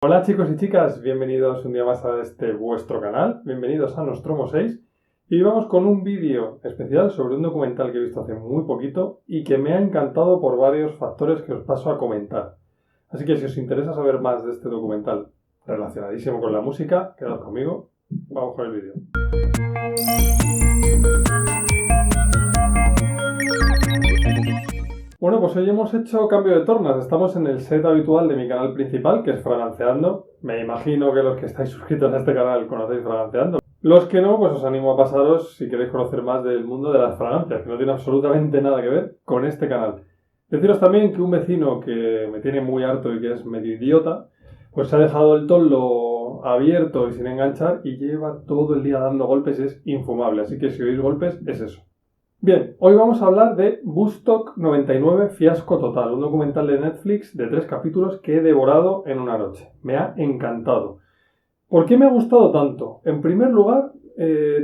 Hola chicos y chicas, bienvenidos un día más a este vuestro canal, bienvenidos a Nostromo 6 y vamos con un vídeo especial sobre un documental que he visto hace muy poquito y que me ha encantado por varios factores que os paso a comentar. Así que si os interesa saber más de este documental relacionadísimo con la música, quedad conmigo, vamos con el vídeo. Bueno, pues hoy hemos hecho cambio de tornas. Estamos en el set habitual de mi canal principal, que es Fraganciando. Me imagino que los que estáis suscritos a este canal conocéis Fraganciando. Los que no, pues os animo a pasaros si queréis conocer más del mundo de las fragancias, que no tiene absolutamente nada que ver con este canal. Deciros también que un vecino que me tiene muy harto y que es medio idiota, pues se ha dejado el toldo abierto y sin enganchar y lleva todo el día dando golpes, es infumable. Así que si oís golpes, es eso. Bien, hoy vamos a hablar de Woodstock 99, Fiasco Total, un documental de Netflix de 3 capítulos que he devorado en una noche. Me ha encantado. ¿Por qué me ha gustado tanto? En primer lugar,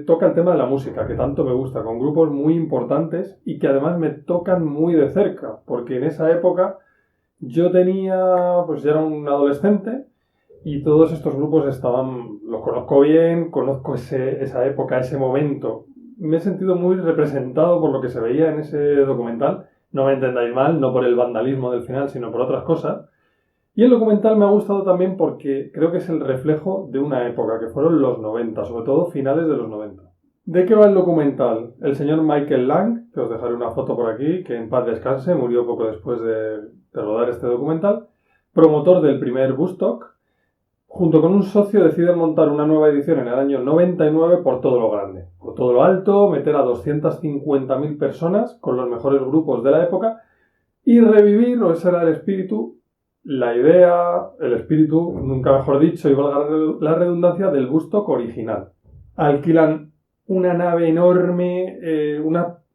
toca el tema de la música, que tanto me gusta, con grupos muy importantes y que además me tocan muy de cerca, porque en esa época yo pues ya era un adolescente y todos estos grupos los conozco bien, conozco esa época, ese momento. Me he sentido muy representado por lo que se veía en ese documental. No me entendáis mal, no por el vandalismo del final, sino por otras cosas. Y el documental me ha gustado también porque creo que es el reflejo de una época, que fueron los 90, sobre todo finales de los 90. ¿De qué va el documental? El señor Michael Lang, que os dejaré una foto por aquí, que en paz descanse, murió poco después de rodar este documental, promotor del primer Woodstock, junto con un socio deciden montar una nueva edición en el año 99 por todo lo grande, por todo lo alto, meter a 250.000 personas con los mejores grupos de la época y revivir, o ese era el espíritu, la idea, el espíritu, nunca mejor dicho, y valga la redundancia, del Woodstock original. Alquilan una nave enorme,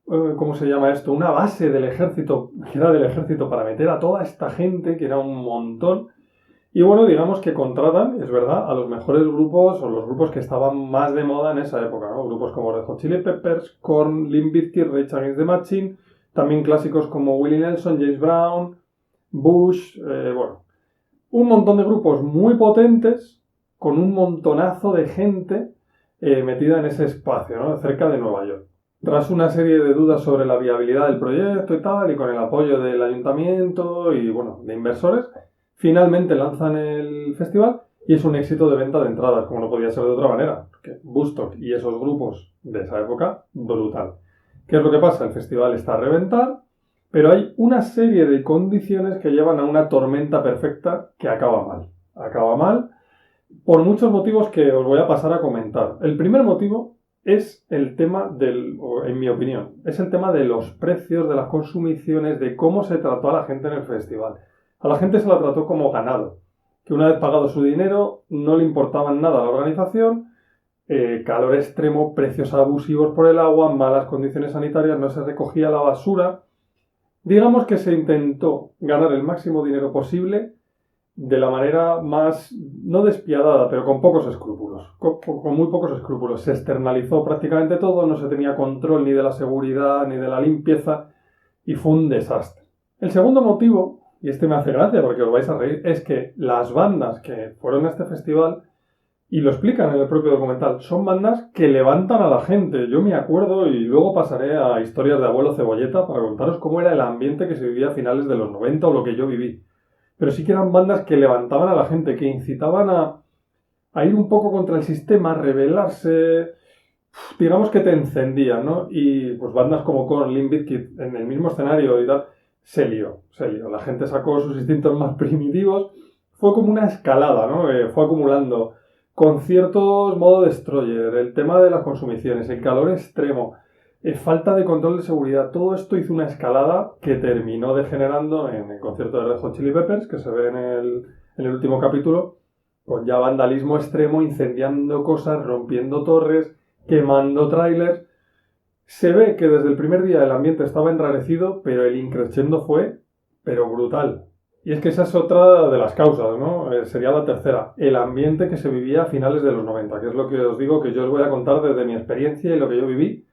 ¿cómo se llama esto? Una base del ejército, que era del ejército, para meter a toda esta gente, que era un montón. Y bueno, digamos que contratan, es verdad, a los mejores grupos o los grupos que estaban más de moda en esa época, ¿no? Grupos como Red Hot Chili Peppers, Korn, Limp Bizkit, Rage Against the Machine, también clásicos como Willie Nelson, James Brown, Bush, bueno, un montón de grupos muy potentes con un montonazo de gente metida en ese espacio, ¿no? Cerca de Nueva York. Tras una serie de dudas sobre la viabilidad del proyecto y tal, y con el apoyo del ayuntamiento y, bueno, de inversores, finalmente lanzan el festival y es un éxito de venta de entradas, como no podía ser de otra manera. Porque Woodstock y esos grupos de esa época, brutal. ¿Qué es lo que pasa? El festival está a reventar, pero hay una serie de condiciones que llevan a una tormenta perfecta que acaba mal. Acaba mal por muchos motivos que os voy a pasar a comentar. El primer motivo es el tema en mi opinión, es el tema de los precios, de las consumiciones, de cómo se trató a la gente en el festival. A la gente se la trató como ganado, que una vez pagado su dinero no le importaba nada a la organización, calor extremo, precios abusivos por el agua, malas condiciones sanitarias, no se recogía la basura. Digamos que se intentó ganar el máximo dinero posible de la manera más, no despiadada, pero con pocos escrúpulos, con muy pocos escrúpulos. Se externalizó prácticamente todo, no se tenía control ni de la seguridad ni de la limpieza y fue un desastre. El segundo motivo, y este me hace gracia porque os vais a reír, es que las bandas que fueron a este festival, y lo explican en el propio documental, son bandas que levantan a la gente. Yo me acuerdo, y luego pasaré a historias de Abuelo Cebolleta para contaros cómo era el ambiente que se vivía a finales de los 90 o lo que yo viví. Pero sí que eran bandas que levantaban a la gente, que incitaban a ir un poco contra el sistema, a rebelarse, digamos que te encendían, ¿no? Y pues bandas como Korn, Limp Bizkit en el mismo escenario y tal, se lió. La gente sacó sus instintos más primitivos, fue como una escalada, ¿no? Fue acumulando conciertos modo destroyer, el tema de las consumiciones, el calor extremo, falta de control de seguridad, todo esto hizo una escalada que terminó degenerando en el concierto de Red Hot Chili Peppers, que se ve en el último capítulo, con ya vandalismo extremo, incendiando cosas, rompiendo torres, quemando trailers. Se ve que desde el primer día el ambiente estaba enrarecido, pero el increciendo fue, pero brutal. Y es que esa es otra de las causas, ¿no? Sería la tercera, el ambiente que se vivía a finales de los 90, que es lo que os digo, que yo os voy a contar desde mi experiencia y lo que yo viví,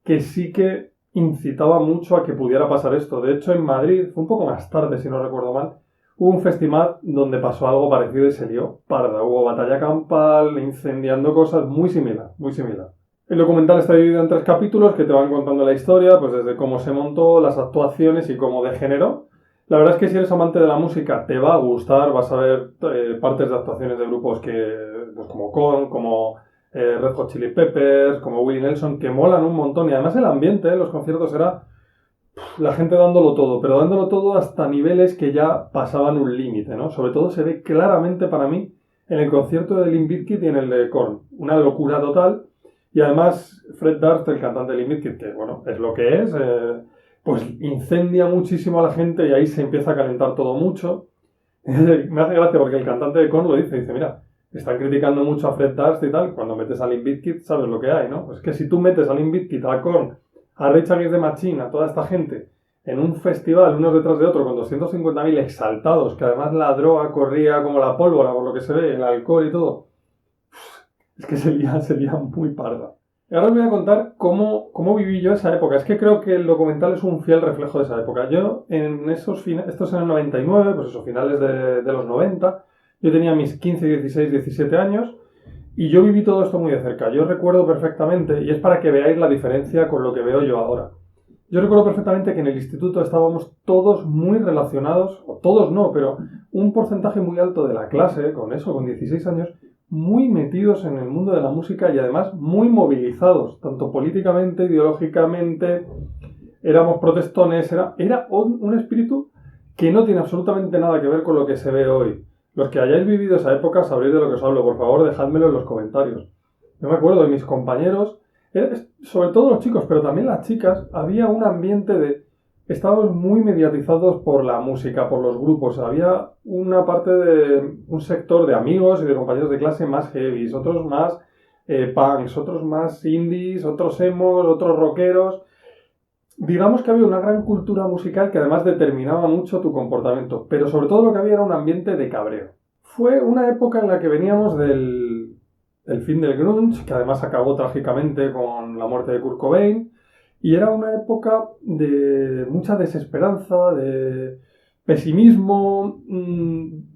que sí que incitaba mucho a que pudiera pasar esto. De hecho, en Madrid, fue un poco más tarde, si no recuerdo mal, Hubo un festival donde pasó algo parecido y se lió parda. Hubo batalla campal, incendiando cosas, muy similar, muy similar. El documental está dividido en 3 capítulos que te van contando la historia, pues desde cómo se montó, las actuaciones y cómo degeneró. La verdad es que si eres amante de la música te va a gustar, vas a ver partes de actuaciones de grupos pues como Korn, como Red Hot Chili Peppers, como Willie Nelson, que molan un montón. Y además el ambiente en los conciertos era la gente dándolo todo, pero dándolo todo hasta niveles que ya pasaban un límite, ¿no? Sobre todo se ve claramente para mí en el concierto de Limp Bizkit y en el de Korn. Una locura total. Y además Fred Durst, el cantante de Limp Bizkit, que bueno, es lo que es, pues incendia muchísimo a la gente y ahí se empieza a calentar todo mucho. Me hace gracia porque el cantante de Korn lo dice, mira, están criticando mucho a Fred Durst y tal, cuando metes a Limp Bizkit sabes lo que hay, ¿no? Es que si tú metes a Limp Bizkit, a Korn, a Rage Against the Machine, a toda esta gente, en un festival, unos detrás de otro, con 250.000 exaltados, que además la droga corría como la pólvora, por lo que se ve, el alcohol y todo, es que se lía muy parda. Y ahora os voy a contar cómo viví yo esa época. Es que creo que el documental es un fiel reflejo de esa época. Yo, en esto es en el 99, pues eso, finales de los 90, yo tenía mis 15, 16, 17 años, y yo viví todo esto muy de cerca. Yo recuerdo perfectamente, y es para que veáis la diferencia con lo que veo yo ahora. Yo recuerdo perfectamente que en el instituto estábamos todos muy relacionados, o todos no, pero un porcentaje muy alto de la clase, con 16 años, muy metidos en el mundo de la música y además muy movilizados, tanto políticamente, ideológicamente, éramos protestones, era un espíritu que no tiene absolutamente nada que ver con lo que se ve hoy. Los que hayáis vivido esa época sabréis de lo que os hablo, por favor dejádmelo en los comentarios. Yo me acuerdo de mis compañeros, sobre todo los chicos, pero también las chicas, había un ambiente estábamos muy mediatizados por la música, por los grupos. Había una parte de un sector de amigos y de compañeros de clase más heavies, otros más punks, otros más indies, otros emos, otros rockeros. Digamos que había una gran cultura musical que además determinaba mucho tu comportamiento, pero sobre todo lo que había era un ambiente de cabreo. Fue una época en la que veníamos del fin del grunge, que además acabó trágicamente con la muerte de Kurt Cobain, y era una época de mucha desesperanza, de pesimismo,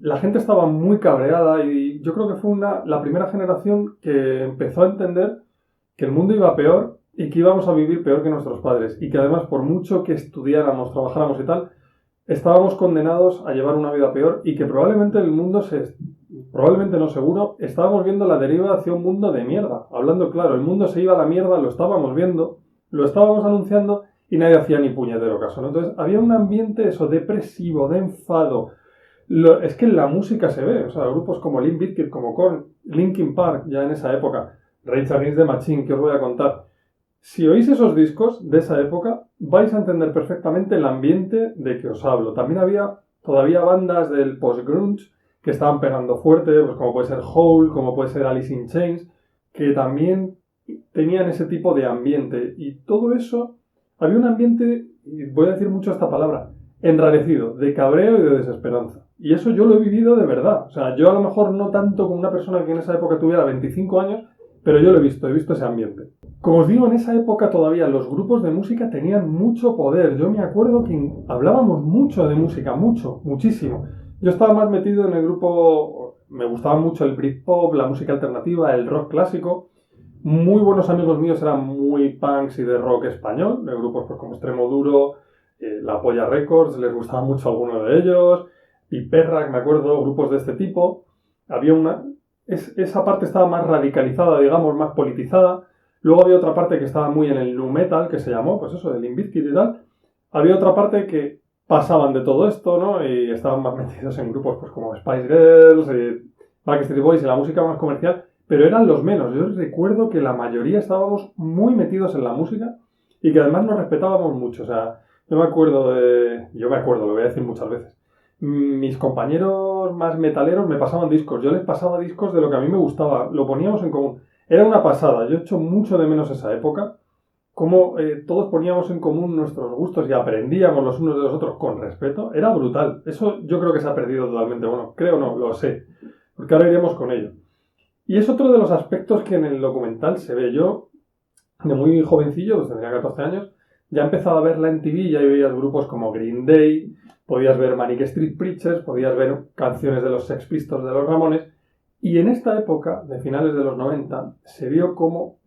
la gente estaba muy cabreada y yo creo que fue la primera generación que empezó a entender que el mundo iba peor y que íbamos a vivir peor que nuestros padres y que además por mucho que estudiáramos, trabajáramos y tal, estábamos condenados a llevar una vida peor y que probablemente el mundo probablemente no seguro, estábamos viendo la deriva hacia un mundo de mierda. Hablando claro, el mundo se iba a la mierda, lo estábamos viendo, lo estábamos anunciando y nadie hacía ni puñetero caso, ¿no? Entonces había un ambiente depresivo, de enfado. Es que en la música se ve, o sea, grupos como Limp Bizkit, como Korn, Linkin Park, ya en esa época, Rage Against the Machine, que os voy a contar. Si oís esos discos de esa época, vais a entender perfectamente el ambiente de que os hablo. También había todavía bandas del post-grunge que estaban pegando fuerte, pues como puede ser Hole, como puede ser Alice in Chains, que también tenían ese tipo de ambiente. Y todo eso, había un ambiente, y voy a decir mucho esta palabra, enrarecido, de cabreo y de desesperanza. Y eso yo lo he vivido de verdad. O sea, yo a lo mejor no tanto como una persona que en esa época tuviera 25 años, pero yo lo he visto ese ambiente. Como os digo, en esa época todavía los grupos de música tenían mucho poder. Yo me acuerdo que hablábamos mucho de música, muchísimo. Yo estaba más metido en el grupo, me gustaba mucho el Britpop, la música alternativa, el rock clásico. Muy buenos amigos míos eran muy punks y de rock español, de grupos pues como Extremo Duro, La Polla Records, les gustaba mucho alguno de ellos, Piperrack, me acuerdo, grupos de este tipo. Esa parte estaba más radicalizada, digamos, más politizada. Luego había otra parte que estaba muy en el nu metal, que se llamó, pues eso, de Limp Bizkit y tal. Había otra parte que pasaban de todo esto, ¿no? Y estaban más metidos en grupos pues como Spice Girls, Backstreet Boys y la música más comercial, pero eran los menos. Yo recuerdo que la mayoría estábamos muy metidos en la música y que además nos respetábamos mucho. O sea, yo me acuerdo, lo voy a decir muchas veces. Mis compañeros más metaleros me pasaban discos, yo les pasaba discos de lo que a mí me gustaba, lo poníamos en común. Era una pasada, yo echo mucho de menos esa época, como todos poníamos en común nuestros gustos y aprendíamos los unos de los otros con respeto, era brutal. Eso yo creo que se ha perdido totalmente, bueno, creo no, lo sé, porque ahora iremos con ello. Y es otro de los aspectos que en el documental se ve. Yo, de muy jovencillo, pues tendría 14 años, ya empezaba a ver la MTV y ahí veías grupos como Green Day, podías ver Manic Street Preachers, podías ver canciones de los Sex Pistols, de los Ramones, y en esta época, de finales de los 90, se vio como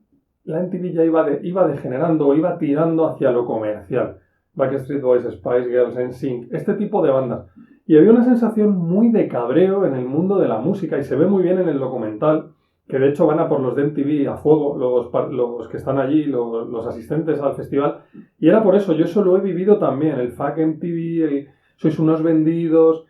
la MTV ya iba degenerando o iba tirando hacia lo comercial. Backstreet Boys, Spice Girls, NSYNC, este tipo de bandas. Y había una sensación muy de cabreo en el mundo de la música y se ve muy bien en el documental, que de hecho van a por los de MTV a fuego, los que están allí, los asistentes al festival. Y era por eso, yo eso lo he vivido también, el fuck MTV, sois unos vendidos.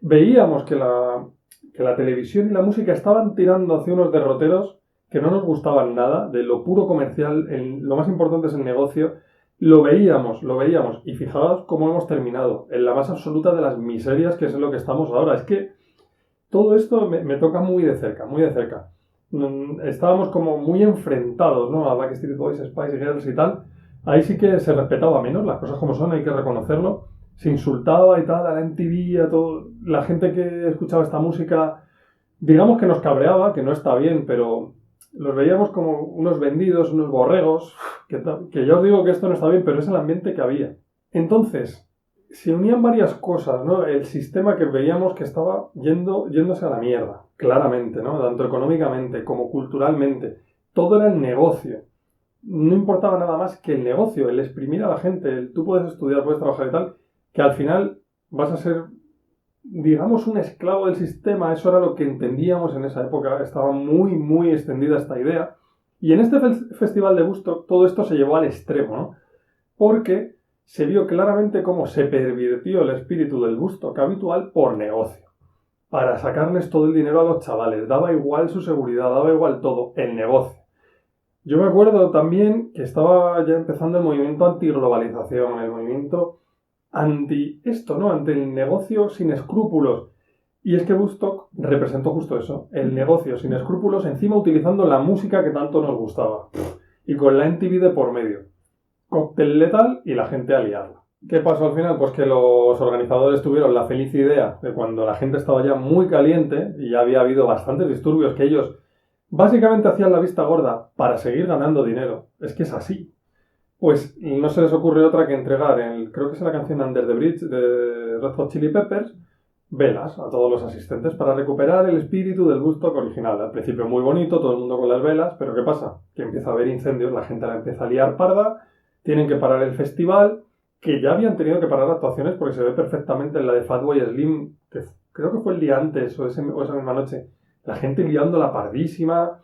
Veíamos que la televisión y la música estaban tirando hacia unos derroteros que no nos gustaban nada, de lo puro comercial, lo más importante es el negocio. Lo veíamos, y fijaos cómo hemos terminado, en la más absoluta de las miserias, que es en lo que estamos ahora. Es que todo esto me toca muy de cerca, muy de cerca. Estábamos como muy enfrentados, ¿no? A Backstreet Boys, Spice Girls y tal. Ahí sí que se respetaba menos, las cosas como son, hay que reconocerlo. Se insultaba y tal a la MTV, a todo. La gente que escuchaba esta música, digamos que nos cabreaba, que no está bien, pero los veíamos como unos vendidos, unos borregos, que ya os digo que esto no está bien, pero es el ambiente que había. Entonces, se unían varias cosas, ¿no? El sistema que veíamos que estaba yéndose a la mierda, claramente, ¿no? Tanto económicamente como culturalmente. Todo era el negocio. No importaba nada más que el negocio, el exprimir a la gente, tú puedes estudiar, puedes trabajar y tal, que al final vas a ser, digamos, un esclavo del sistema. Eso era lo que entendíamos en esa época. Estaba muy, muy extendida esta idea. Y en este festival de Woodstock todo esto se llevó al extremo, ¿no? Porque se vio claramente cómo se pervirtió el espíritu del Woodstock habitual por negocio. Para sacarles todo el dinero a los chavales. Daba igual su seguridad, daba igual todo, el negocio. Yo me acuerdo también que estaba ya empezando el movimiento antiglobalización, el movimiento anti esto, ¿no? Ante el negocio sin escrúpulos. Y es que Woodstock representó justo eso, el negocio sin escrúpulos, encima utilizando la música que tanto nos gustaba. Y con la MTV de por medio. Cóctel letal y la gente a liarla. ¿Qué pasó al final? Pues que los organizadores tuvieron la feliz idea de cuando la gente estaba ya muy caliente y ya había habido bastantes disturbios que ellos básicamente hacían la vista gorda para seguir ganando dinero. Es que es así. Pues no se les ocurre otra que entregar, creo que es la canción Under the Bridge de Red Hot Chili Peppers, velas a todos los asistentes para recuperar el espíritu del Woodstock original. Al principio muy bonito, todo el mundo con las velas, pero ¿qué pasa? Que empieza a haber incendios, la gente la empieza a liar parda, tienen que parar el festival, que ya habían tenido que parar actuaciones porque se ve perfectamente en la de Fatboy Slim, que creo que fue el día antes o esa misma noche. La gente liando la pardísima,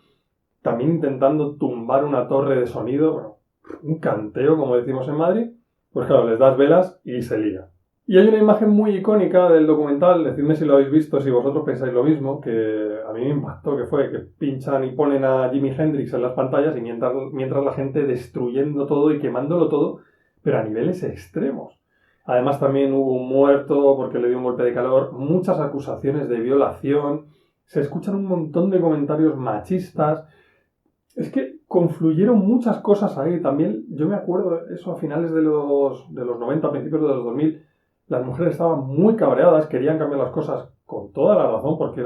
también intentando tumbar una torre de sonido, bueno, un canteo, como decimos en Madrid. Pues claro, les das velas y se lía. Y hay una imagen muy icónica del documental, decidme si lo habéis visto, si vosotros pensáis lo mismo, que a mí me impactó, que fue que pinchan y ponen a Jimi Hendrix en las pantallas y mientras la gente destruyendo todo y quemándolo todo, pero a niveles extremos. Además también hubo un muerto porque le dio un golpe de calor, muchas acusaciones de violación, se escuchan un montón de comentarios machistas. Es que confluyeron muchas cosas ahí. También yo me acuerdo eso a finales de los 90, a principios de los 2000, las mujeres estaban muy cabreadas, querían cambiar las cosas con toda la razón, porque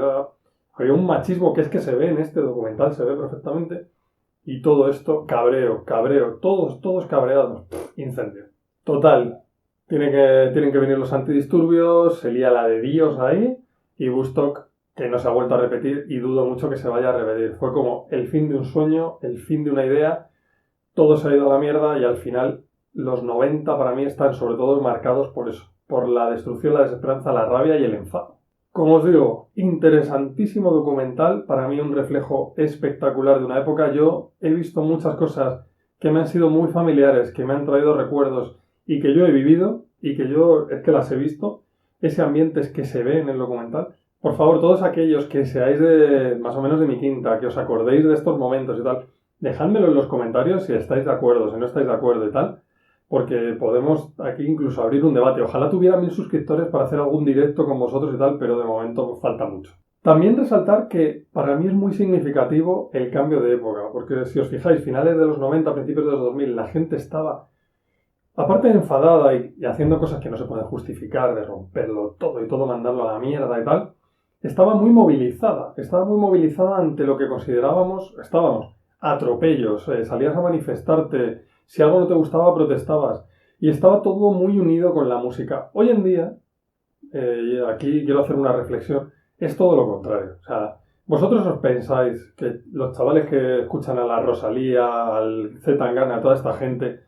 había un machismo que es que se ve en este documental, se ve perfectamente. Y todo esto, cabreo, todos cabreados. Incendio. Total. Tienen que venir los antidisturbios, se lía la de Dios ahí, y Woodstock, que no se ha vuelto a repetir, y dudo mucho que se vaya a repetir. Fue como el fin de un sueño, el fin de una idea, todo se ha ido a la mierda, y al final los 90 para mí están sobre todo marcados por eso, por la destrucción, la desesperanza, la rabia y el enfado. Como os digo, interesantísimo documental, para mí un reflejo espectacular de una época. Yo he visto muchas cosas que me han sido muy familiares, que me han traído recuerdos y que yo he vivido y que yo es que las he visto. Ese ambiente es que se ve en el documental. Por favor, todos aquellos que seáis de más o menos de mi quinta, que os acordéis de estos momentos y tal, dejádmelo en los comentarios si estáis de acuerdo, si no estáis de acuerdo y tal, porque podemos aquí incluso abrir un debate. Ojalá tuviera 1000 suscriptores para hacer algún directo con vosotros y tal, pero de momento falta mucho. También resaltar que para mí es muy significativo el cambio de época, porque si os fijáis, finales de los 90, principios de los 2000, la gente estaba, aparte de enfadada y haciendo cosas que no se pueden justificar, de romperlo todo y todo mandarlo a la mierda y tal, estaba muy movilizada ante lo que considerábamos, estábamos atropellos, salías a manifestarte, Si algo no te gustaba, protestabas. Y estaba todo muy unido con la música. Hoy en día, y aquí quiero hacer una reflexión, es todo lo contrario. O sea, vosotros os pensáis que los chavales que escuchan a la Rosalía, al C. Tangana, a toda esta gente,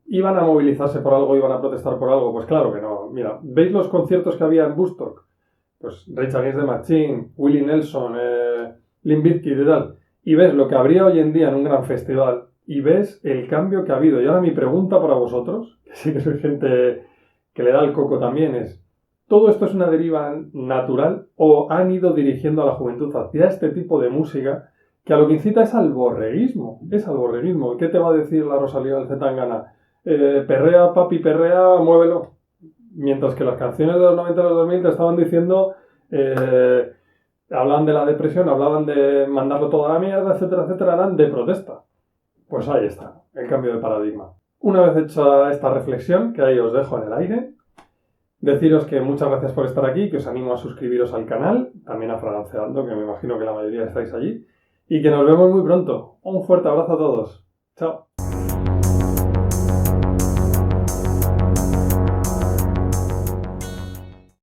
iban a movilizarse por algo, iban a protestar por algo. Pues claro que no. Mira, ¿veis los conciertos que había en Woodstock? Pues Rage Against the Machine, Willie Nelson, Limp Bizkit y tal. Y ves lo que habría hoy en día en un gran festival y ves el cambio que ha habido. Y ahora mi pregunta para vosotros, que sé que soy gente que le da el coco también, es: ¿todo esto es una deriva natural o han ido dirigiendo a la juventud hacia este tipo de música que a lo que incita es al borreguismo? Es al borreguismo. ¿Qué te va a decir la Rosalía del C. Tangana? Perrea, papi, perrea, muévelo. Mientras que las canciones de los 90 y los 2000 te estaban diciendo, hablaban de la depresión, hablaban de mandarlo todo a la mierda, etcétera, etcétera, eran de protesta. Pues ahí está, el cambio de paradigma. Una vez hecha esta reflexión, que ahí os dejo en el aire, deciros que muchas gracias por estar aquí, que os animo a suscribiros al canal, también a Fragranceando, que me imagino que la mayoría estáis allí, y que nos vemos muy pronto. Un fuerte abrazo a todos. Chao.